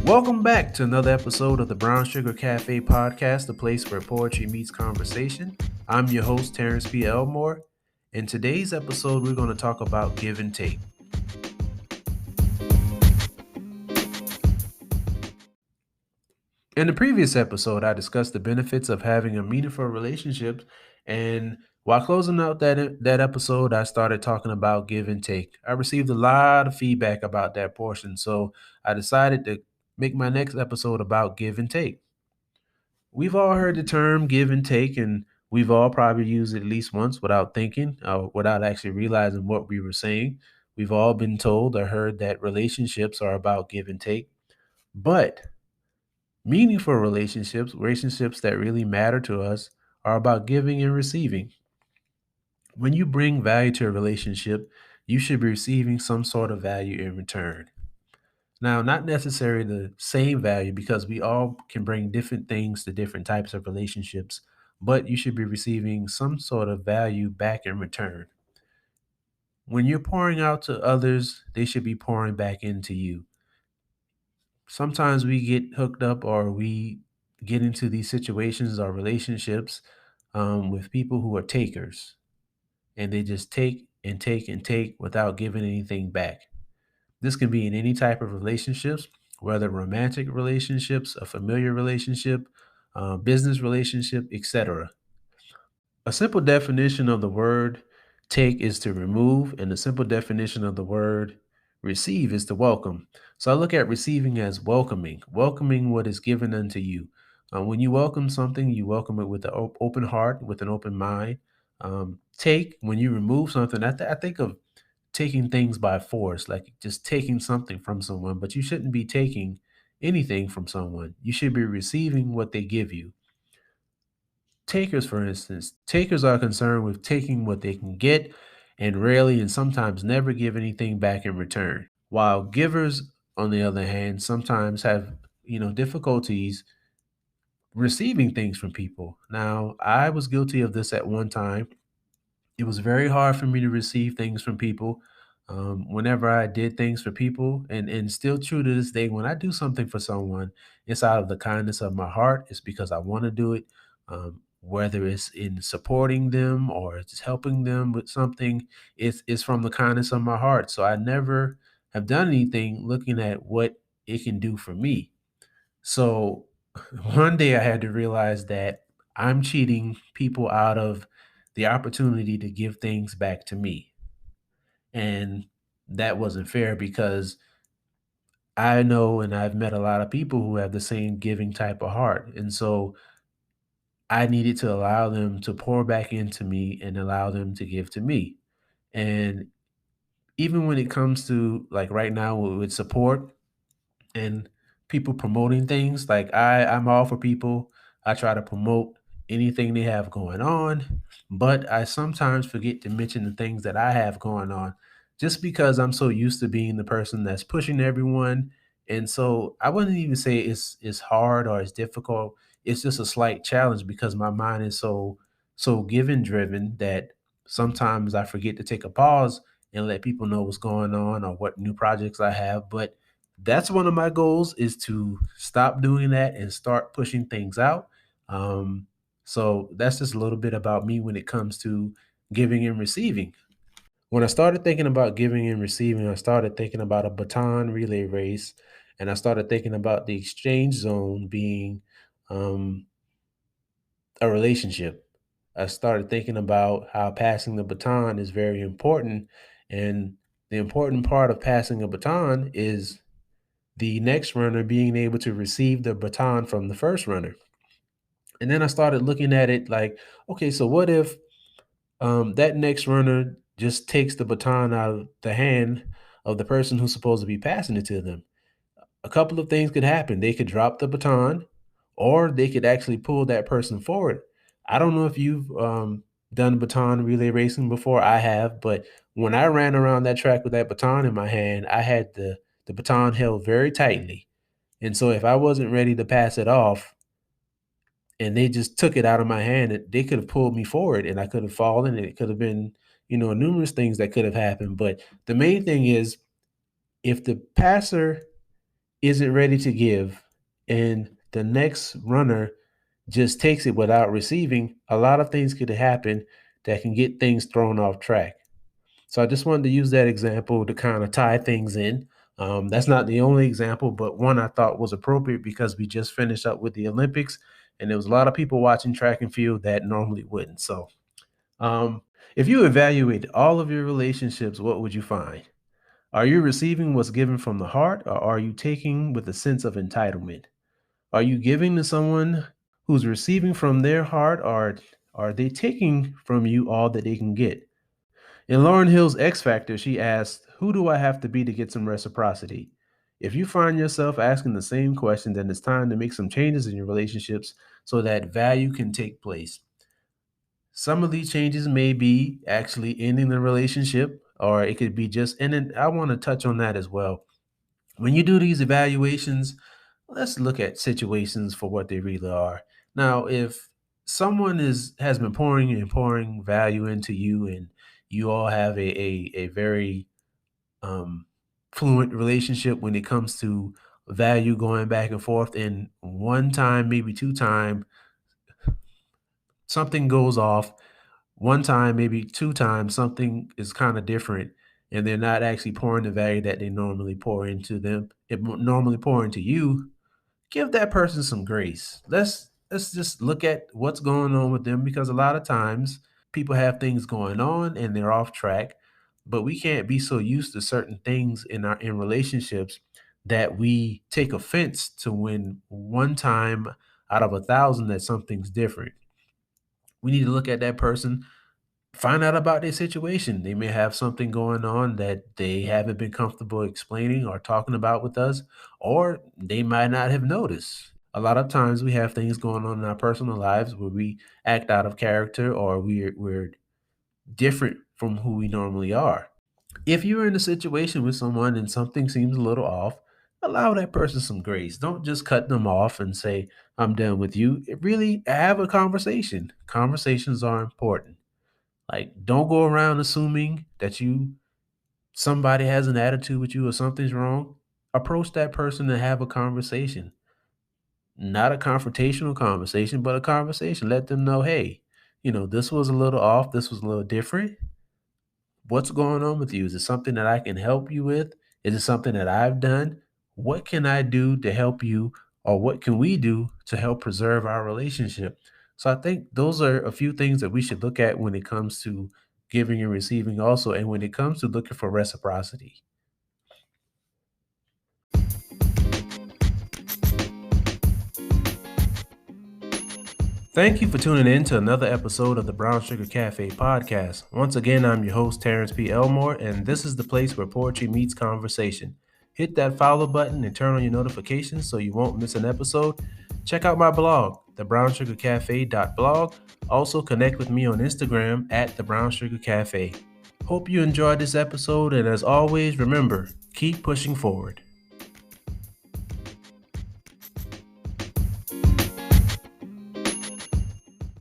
Welcome back to another episode of the Brown Sugar Cafe podcast, the place where poetry meets conversation. I'm your host, Terrence P. Elmore. In today's episode, we're going to talk about give and take. In the previous episode, I discussed the benefits of having a meaningful relationship, and while closing out that episode, I started talking about give and take. I received a lot of feedback about that portion, so I decided to make my next episode about give and take. We've all heard the term give and take, and we've all probably used it at least once without thinking, without actually realizing what we were saying. We've all been told or heard that relationships are about give and take, but meaningful relationships that really matter to us, are about giving and receiving. When you bring value to a relationship, you should be receiving some sort of value in return. Now, not necessarily the same value because we all can bring different things to different types of relationships, but you should be receiving some sort of value back in return. When you're pouring out to others, they should be pouring back into you. Sometimes we get hooked up or we get into these situations or relationships with people who are takers, and they just take and take and take without giving anything back. This can be in any type of relationships, whether romantic relationships, a familiar relationship, business relationship, etc. A simple definition of the word take is to remove, and the simple definition of the word receive is to welcome. So I look at receiving as welcoming, welcoming what is given unto you. When you welcome something, you welcome it with an open heart, with an open mind. Take, when you remove something, I think of taking things by force, like just taking something from someone, but you shouldn't be taking anything from someone. You should be receiving what they give you. Takers, for instance, takers are concerned with taking what they can get and rarely and sometimes never give anything back in return. While givers, on the other hand, sometimes have, difficulties receiving things from people. Now, I was guilty of this at one time. It was very hard for me to receive things from people. Whenever I did things for people, and still true to this day, when I do something for someone, it's out of the kindness of my heart. It's because I want to do it. Whether it's in supporting them or it's helping them with something, it's from the kindness of my heart. So I never have done anything looking at what it can do for me. So one day I had to realize that I'm cheating people out of the opportunity to give things back to me. And that wasn't fair because I know and I've met a lot of people who have the same giving type of heart. And so I needed to allow them to pour back into me and allow them to give to me. And even when it comes to like right now with support, and people promoting things. Like I'm all for people. I try to promote anything they have going on, but I sometimes forget to mention the things that I have going on just because I'm so used to being the person that's pushing everyone. And so I wouldn't even say it's hard or it's difficult. It's just a slight challenge because my mind is so given driven that sometimes I forget to take a pause and let people know what's going on or what new projects I have. But that's one of my goals is to stop doing that and start pushing things out. So that's just a little bit about me when it comes to giving and receiving. When I started thinking about giving and receiving, I started thinking about a baton relay race, and I started thinking about the exchange zone being um, a relationship. I started thinking about how passing the baton is very important, and the important part of passing a baton is the next runner being able to receive the baton from the first runner. And then I started looking at it like, okay, so what if that next runner just takes the baton out of the hand of the person who's supposed to be passing it to them? A couple of things could happen. They could drop the baton, or they could actually pull that person forward. I don't know if you've done baton relay racing before. I have, but when I ran around that track with that baton in my hand, I had the baton held very tightly, and so if I wasn't ready to pass it off and they just took it out of my hand, they could have pulled me forward and I could have fallen and it could have been, numerous things that could have happened. But the main thing is if the passer isn't ready to give, and the next runner just takes it without receiving, a lot of things could happen that can get things thrown off track. So I just wanted to use that example to kind of tie things in. That's not the only example, but one I thought was appropriate because we just finished up with the Olympics, and there was a lot of people watching track and field that normally wouldn't. So, um, if you evaluate all of your relationships, what would you find? Are you receiving what's given from the heart, or are you taking with a sense of entitlement? Are you giving to someone who's receiving from their heart, or are they taking from you all that they can get? In Lauren Hill's X Factor, she asked, "Who do I have to be to get some reciprocity?" If you find yourself asking the same question, then it's time to make some changes in your relationships so that value can take place. Some of these changes may be actually ending the relationship, or it could be just, and then I want to touch on that as well. When you do these evaluations, let's look at situations for what they really are. Now, if someone has been pouring and pouring value into you, and you all have a very um, fluent relationship when it comes to value going back and forth, and one time, maybe two time, something goes off, one time, maybe two times, something is kind of different, and they're not actually pouring the value that they normally pour into them, normally pour into you. Give that person some grace. Let's just look at what's going on with them, because a lot of times people have things going on and they're off track, but we can't be so used to certain things in relationships that we take offense to when one time out of 1,000 that something's different. We need to look at that person, find out about their situation. They may have something going on that they haven't been comfortable explaining or talking about with us, or they might not have noticed. A lot of times we have things going on in our personal lives where we act out of character, or we're different from who we normally are. If you're in a situation with someone and something seems a little off, allow that person some grace. Don't just cut them off and say, "I'm done with you." Really have a conversation. Conversations are important. Like, don't go around assuming that somebody has an attitude with you or something's wrong. Approach that person and have a conversation. Not a confrontational conversation, but a conversation. Let them know, hey, this was a little off, this was a little different. What's going on with you? Is it something that I can help you with? Is it something that I've done? What can I do to help you? Or what can we do to help preserve our relationship? So I think those are a few things that we should look at when it comes to giving and receiving also, and when it comes to looking for reciprocity. Thank you for tuning in to another episode of the Brown Sugar Cafe podcast. Once again, I'm your host, Terrence P. Elmore, and this is the place where poetry meets conversation. Hit that follow button and turn on your notifications so you won't miss an episode. Check out my blog, thebrownsugarcafe.blog. Also, connect with me on Instagram at thebrownsugarcafe. Hope you enjoyed this episode, and as always, remember, keep pushing forward.